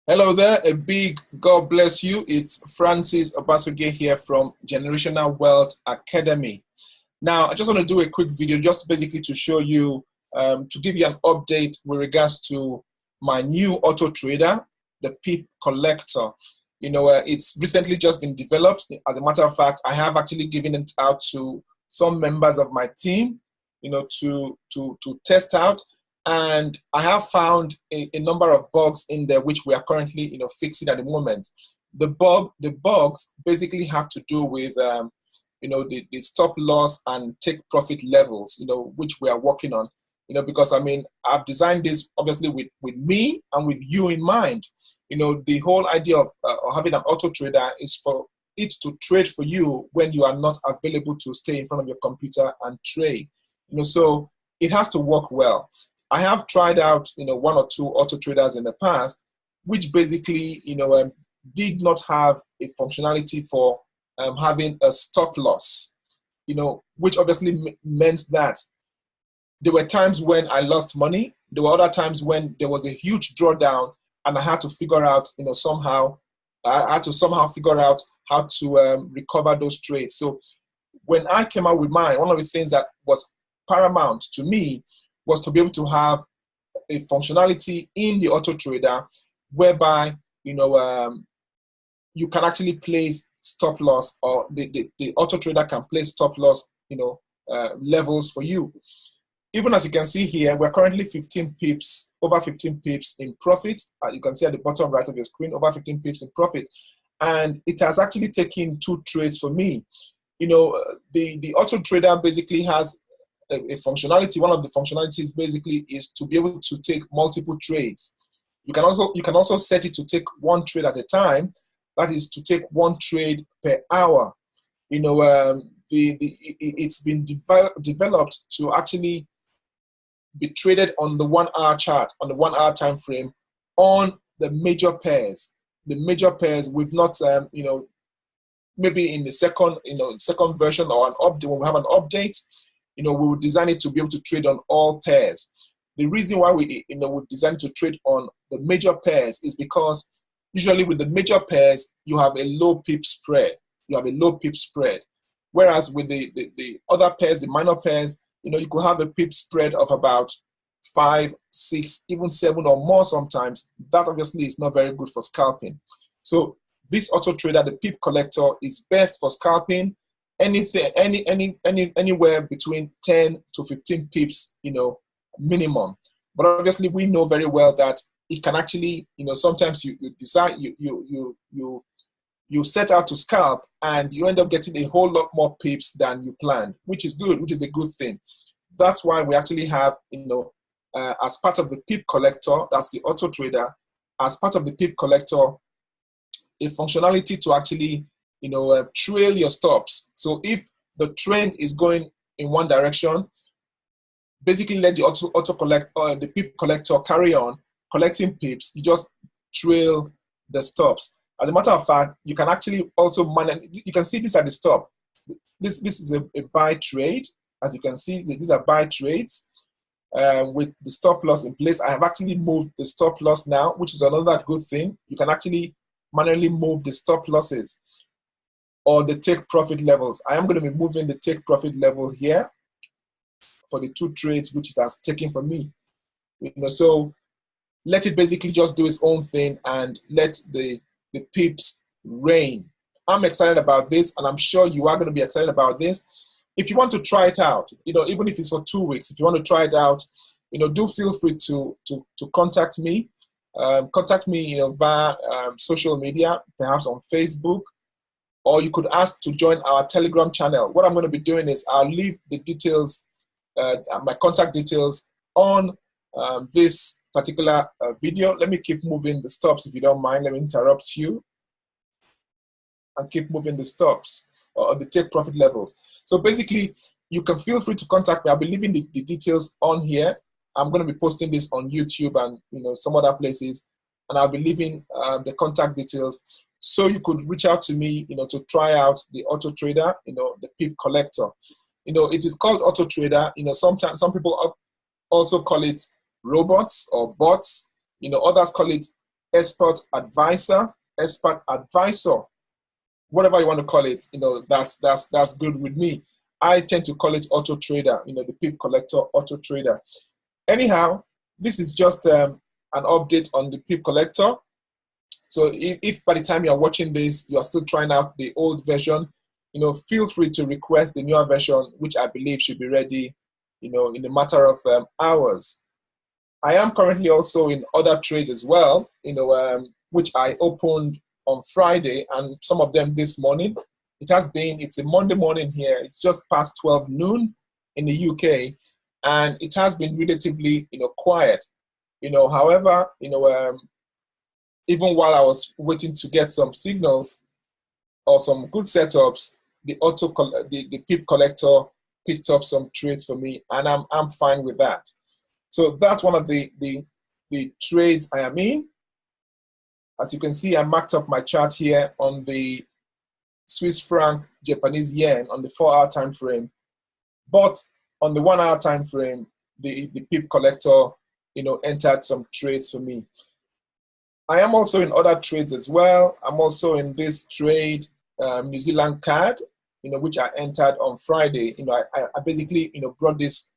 Hello there, a big God bless you. It's Francis Obasuge here from Generational Wealth Academy. Now, I just want to do a quick video just basically to show you, to give you an update with regards to my new auto trader, the PIP Collector. It's recently just been developed. As a matter of fact, I have actually given it out to some members of my team, to test out. And I have found a number of bugs in there which we are currently fixing at the moment. The bugs basically have to do with the stop loss and take profit levels, which we are working on. Because I've designed this obviously with me and with you in mind. The whole idea of having an auto trader is for it to trade for you when you are not available to stay in front of your computer and trade. So it has to work well. I have tried out, one or two auto traders in the past, which basically, did not have a functionality for having a stop loss, which obviously meant that there were times when I lost money. There were other times when there was a huge drawdown, and I had to figure out, I had to somehow figure out how to recover those trades. So when I came out with mine, one of the things that was paramount to me was to be able to have a functionality in the auto trader whereby you can actually place stop loss, or the auto trader can place stop loss levels for you. Even as you can see here, we're currently 15 pips, over 15 pips in profit. You can see at the bottom right of your screen, over 15 pips in profit. And it has actually taken 2 trades for me. The auto trader basically has a functionality. One of the functionalities basically is to be able to take multiple trades. You can also set it to take 1 trade at a time. That is to take 1 trade per hour. It's been developed to actually be traded on the 1-hour chart, on the 1-hour time frame, on the major pairs. The major pairs, we've not maybe in the second version or an update, when we have an update, we will design it to be able to trade on all pairs. The reason why we design to trade on the major pairs is because usually with the major pairs, you have a low pip spread. Whereas with the other pairs, the minor pairs, you could have a pip spread of about 5, 6, even 7 or more sometimes. That obviously is not very good for scalping. So this auto trader, the PIP Collector, is best for scalping anywhere between 10 to 15 pips, minimum. But obviously we know very well that it can actually, sometimes you set out to scalp and you end up getting a whole lot more pips than you planned, which is good, which is a good thing. That's why we actually have, as part of the PIP Collector, that's the auto trader, as part of the PIP Collector, a functionality to actually trail your stops. So if the trend is going in one direction, basically let the the PIP Collector carry on collecting pips. You just trail the stops. As a matter of fact, you can actually also manage. You can see this at the stop. This is a buy trade. As you can see, these are buy trades with the stop loss in place. I have actually moved the stop loss now, which is another good thing. You can actually manually move the stop losses or the take profit levels. I am going to be moving the take profit level here for the 2 trades which it has taken for me. So let it basically just do its own thing and let the pips reign. I'm excited about this, and I'm sure you are going to be excited about this. If you want to try it out, even if it's for 2 weeks, if you want to try it out, do feel free to contact me. Contact me, via social media, perhaps on Facebook, or you could ask to join our Telegram channel. What I'm going to be doing is I'll leave the details, my contact details on this particular video. Let me keep moving the stops if you don't mind. Let me interrupt you and keep moving the stops or the take profit levels. So basically, you can feel free to contact me. I'll be leaving the details on here. I'm going to be posting this on YouTube and some other places, and I'll be leaving the contact details so you could reach out to me, to try out the auto trader, the PIP Collector. It is called auto trader. Sometimes some people also call it robots or bots. Others call it expert advisor, whatever you want to call it, that's good with me. I tend to call it auto-trader, the PipCollector Auto-trader. Anyhow, this is just an update on the PipCollector. So if by the time you're watching this, you are still trying out the old version, feel free to request the newer version, which I believe should be ready, in a matter of hours. I am currently also in other trades as well, which I opened on Friday, and some of them this morning. It's a Monday morning here. It's just past 12 noon in the UK, and it has been relatively, quiet. However, even while I was waiting to get some signals or some good setups, the PipCollector picked up some trades for me, and I'm fine with that. So that's one of the trades I am in. As you can see, I marked up my chart here on the Swiss franc Japanese yen on the 4-hour time frame. But on the 1-hour time frame, the PipCollector, entered some trades for me. I am also in other trades as well. I'm also in this trade, New Zealand card, which I entered on Friday. I basically, brought this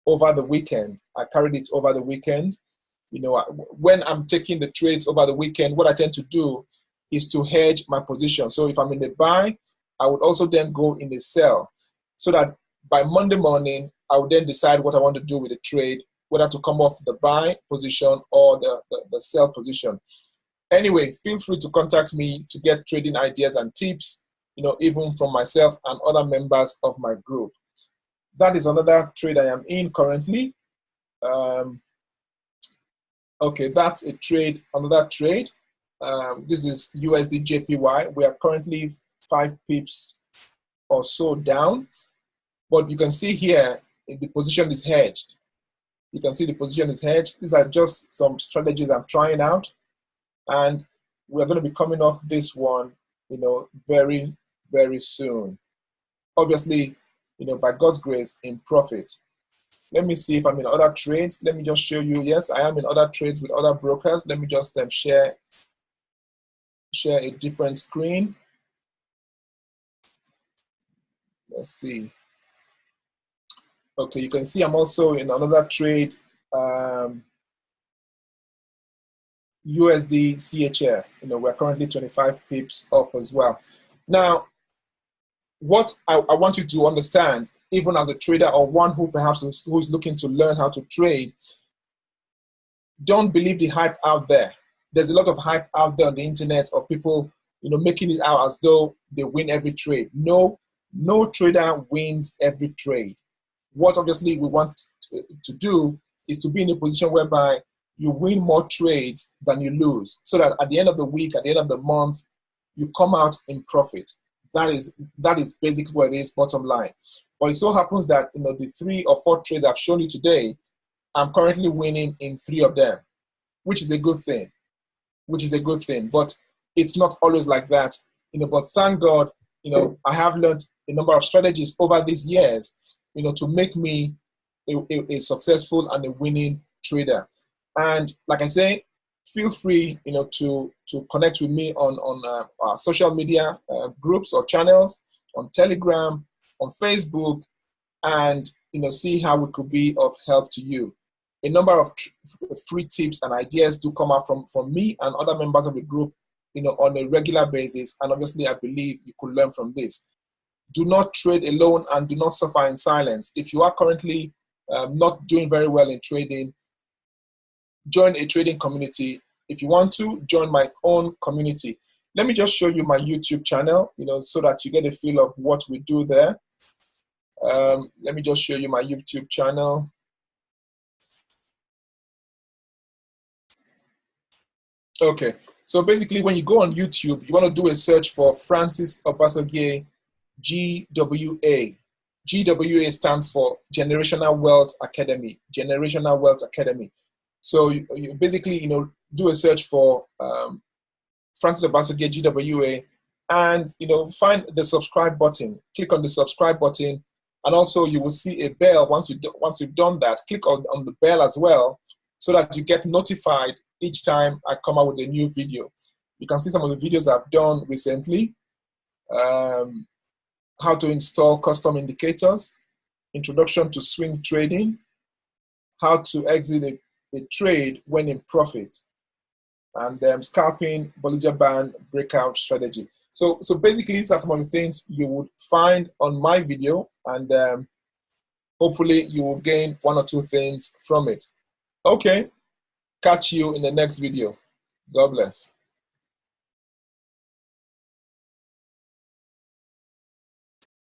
over the weekend. I carried it over the weekend. When I'm taking the trades over the weekend, what I tend to do is to hedge my position. So if I'm in the buy, I would also then go in the sell, so that by Monday morning, I would then decide what I want to do with the trade, whether to come off the buy position or the sell position. Anyway, feel free to contact me to get trading ideas and tips, even from myself and other members of my group. That is another trade I am in currently. Okay, that's a trade, another trade. This is USD JPY. We are currently 5 pips or so down, but you can see here the position is hedged. You can see the position is hedged. These are just some strategies I'm trying out, and we're going to be coming off this one, very, very soon. Obviously, by God's grace, in profit. Let me see if I'm in other trades. Let me just show you. Yes, I am in other trades with other brokers. Let me just share a different screen. Let's see. Okay, you can see I'm also in another trade, USD CHF. We're currently 25 pips up as well. Now, what I want you to understand, even as a trader or one who perhaps who's looking to learn how to trade, don't believe the hype out there. There's a lot of hype out there on the internet of people, making it out as though they win every trade. No trader wins every trade. What obviously we want to do is to be in a position whereby you win more trades than you lose, so that at the end of the week, at the end of the month, you come out in profit. That is basically what it is, bottom line. But it so happens that the 3 or 4 trades I've shown you today, I'm currently winning in 3 of them, which is a good thing. But it's not always like that. But thank God, I have learned a number of strategies over these years, to make me a successful and a winning trader. And like I say, feel free, to connect with me on our social media groups or channels, on Telegram, on Facebook, and see how we could be of help to you. A number of free tips and ideas do come out from me and other members of the group, on a regular basis. And obviously, I believe you could learn from this. Do not trade alone and do not suffer in silence. If you are currently not doing very well in trading, join a trading community. If you want to, join my own community. Let me just show you my YouTube channel, so that you get a feel of what we do there. Let me just show you my YouTube channel. Okay, so basically when you go on YouTube, you want to do a search for Francis Obasogie GWA. GWA stands for Generational Wealth Academy. Generational Wealth Academy. So you basically, do a search for Francis Obasogie GWA, and find the subscribe button. Click on the subscribe button, and also you will see a bell. Once you've done that, click on the bell as well, so that you get notified each time I come out with a new video. You can see some of the videos I've done recently. How to install custom indicators, introduction to swing trading, how to exit a trade when in profit, and scalping Bollinger Band breakout strategy. So basically, these are some of the things you would find on my video, and hopefully you will gain one or two things from it. Okay, catch you in the next video. God bless.